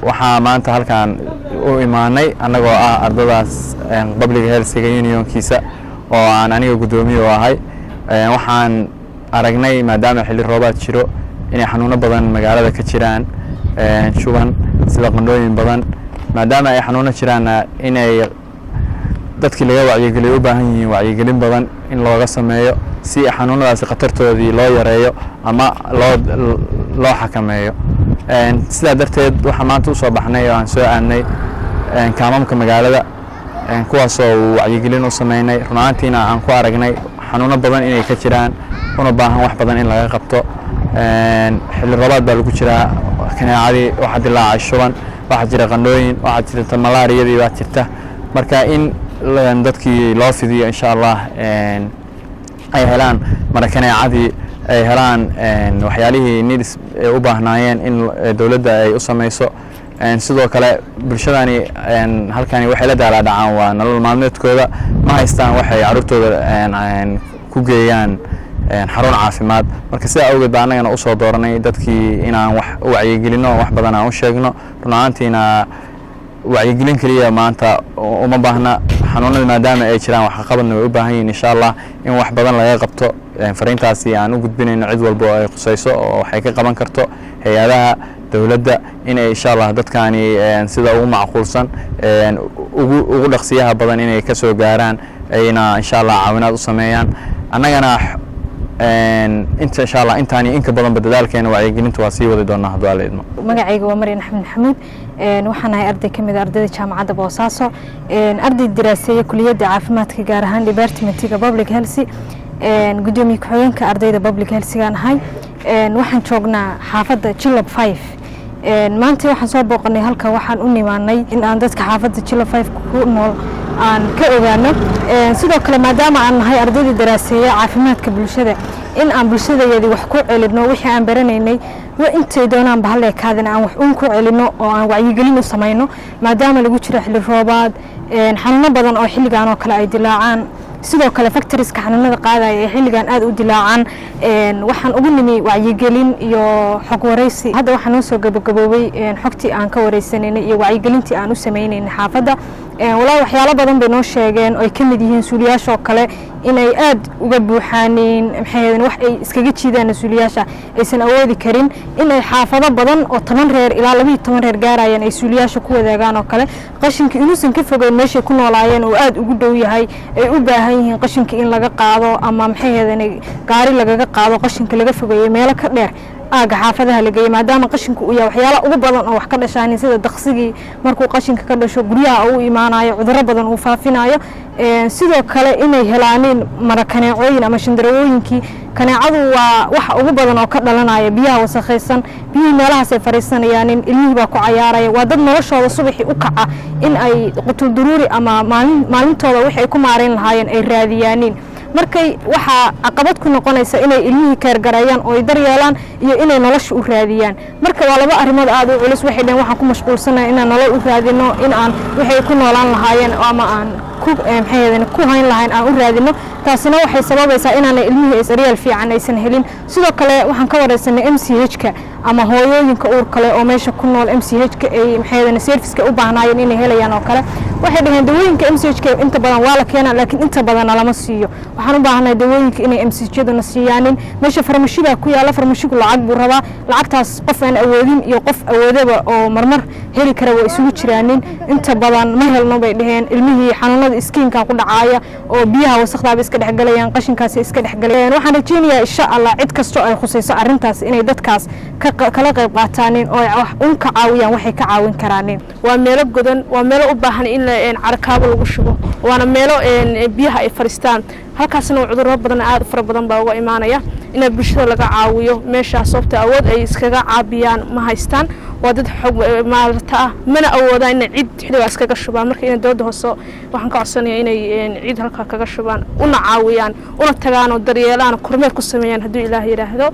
waxaa maanta halkan u imaanay anagoo ah ardadaas Public Health Unionkiisa oo aan aniga gudoomiye u ahay waxaan aragnay maadaama xilli roobaad jiro inay xanuuno badan magaalada ka jiraan shuban sida qandhooyin badan maadaama ay xanuuno jiraan inay dadkii laga wacyigeliyo u baahan yihiin wacyigelin badan in looga sameeyo si xanuunadaas khatartoodii loo yareeyo ama loo xakameeyo sida darteed waxa maanta u soo baxnay oo aan soo aadnay kaamamka magaalada kuwaas oo wacyigelin u sameynay runaantiina aan ku aragnay xanuuno badan inay ka jiraan una baahan wax badan in laga qabto xilli roobaad baa lagu jiraa kaneecadii waxa dilaacay shuban waxa jira qandhooyin waxa jirta malaariyadii baa jirta marka in dadkii loo fidiyo insha Allah ay helaan marakaneecadii ay helaan waxyaalihii needs u baahnaayeen in dawladda ay u sameeyso sidoo kale bulshadani halkani waxay la daalaa dhacaan waa nolol maalmeedkooda ma haystaan waxay carruurtooda ku geeyaan xarun caafimaad marka sida awgeed baa annagana u soo dooranay dadkii inaan wax u wacyigelino wax badan aan u sheegno runaantiina wacyigelin kaliya maanta uma baahna xanuunada maadaama ay jiraan wax qabadna way u baahan yihiin insha Allah in wax badan laga qabto fariintaasi aan u gudbinayno cid walba oo ay qusayso oo waxay ka qaban karto hay'adaha dawladda in ay insha Allah dadkani sida ugu macquulsan ugu dhaqsiyaha badan inay ka soo gaaraan ayna insha Allah caawinaad u sameeyaan annagana inta insha Allah intaani in ka badan dadaalkeena wacyigelinta waa sii wadi doonaa haddii alla idmo magacayga waa Mariin Axmed Maxamuud waxaan ahay arday kamid ah ardayda jaamacadda Boosaaso arday diraaseeye kulliyadda caafimaadka gaar ahaan departmentiga Public Health gudoomiye ku-xigeenka ardayda Public Health gaan ahay waxaan joognaa xaafadda Jilab 5 maanta waxaan soo booqanay halka waxaan u nimaanay in aan dadka xaafadda Jilab 5 ku nool aan ka ogaano sidoo kale maadaama aan nahay ardayda diraaseeye caafimaadka bulshada in aan bulshadayada wax ku celino wixii aan baranaynay intay doonaan bahalle kaadina aan wax ku celino oo aan wacyigelin u sameeyno maadaama lagu jiro xilli roobaad xanuuno badan oo xilligan oo kale ay dilaacaan sidoo kale factorieska xanuunada qaadaya ee xilligan aad u dilaacaan waxaan ugu nimi wacyigelin iyo xog wareysi hadda waxaan noo soo gabagaboobay xogtii aan ka wareysanay iyo wacyigelintii aan u sameeynay xaafadda walaa waxyaalo badan bay noo sheegeen oo ay ka mid yihiin suuliyaasha kale inay aad uga buuxaaneen maxay wax ay iskaga jiidaan suuliyaasha aysan awoodi karin in ay xaafado badan oo 10 reer ilaa 12 reer gaarayaan ay suuliyaasha ku wadaagaan oo kale qashinka inuusan ka fogeyn meesha ku noolaayeen oo aad ugu dhow yahay ay u baahan yihiin qashinka in laga qaado ama maxay gaari lagaga qaado qashinka laga fogeeyo meel ka dheer aaga xaafadaha la geeyay maadaama qashinku uu yahay waxyaalo ugu badan oo wax ka dhashaan sida daqsigii markuu qashinka ka dhasho guryaha uu imaanayo cudurro badan uu faafinayo sidoo kale inay helaaneen marakaneecooyin ama shandarooyinkii kaneecadu waa wax ugu badan oo ka dhalanaya biyaha wasakhaysan biyihii meelahaas ay fariisanayaan ilmihii baa ku cayaaraya waa dad noloshooda subaxii u kaca in ay qutul duruuri ama maalintooda wixii ay ku maarayn lahaayeen ay raadiyaaniin markay waxa caqabad ku noqonaysa inay ilmihii keer gareeyaan oo ay daryeelaan iyo inay nolosha u raadiyaan marka waa laba arrimood aad u culus waxay dheen waxaan ku mashquulsanahay inaan nolol u raadino in aan waxay ku noolaan lahaayeen ama aan ku hayn lahayn aan u raadino taasina waxay sababaysaa inaan ilmihii isriyaal fiican aysan helin sidoo kale waxaan ka wareysanay MCH-ka ama hooyooyinka uur kale oo meesha ku nool MCH-ka ay service-ka u baahnaayeen inay helayaan oo kale waxay dhaheen dawooyinka MCH-ka inta badan waa la keenaa laakiin inta badan lama siiyo waxaan u baahanahay dawooyinka inay MCH-yaduna siiyaan meesha farmashiga ku yaala farmashigu lacag buu rabaa lacagtaas qof aan awoodin iyo qof awoodaba oo marmar heli kara way isugu jiraan inta badan ma helno bay dhaheen ilmihii xanuunada iskiinka ku dhacaaya oo biyaha wasakhda iska dhaxgalayaan qashinkaas iska dhaxgalayaan waxaan rajeynayaa insha Allah cid kasto ay khusayso arintaas inay dadkaas kala qayb qaataan oo wax ka caawiyaan waxay ka caawin karaan waa meelo godan waa meelo u baahan in carakaabo lagu shubo waana meelo biyaha ay fariistaan halkaasna cudurro badan aad fara badan baa uga imaanaya in bulshada laga caawiyo meesha sababta awood ay iskaga caabiyaan ma haystaan waa dad xog maalta mana awoodaan in cid xilligaas kaga shubaan marka in dawladda hoose waxaan ka codsanayaa inay cid halka kaga shubaan una caawiyaan una tagaan oo daryeelaan kormeer ku sameeyaan haddii Ilaahay yiraahdo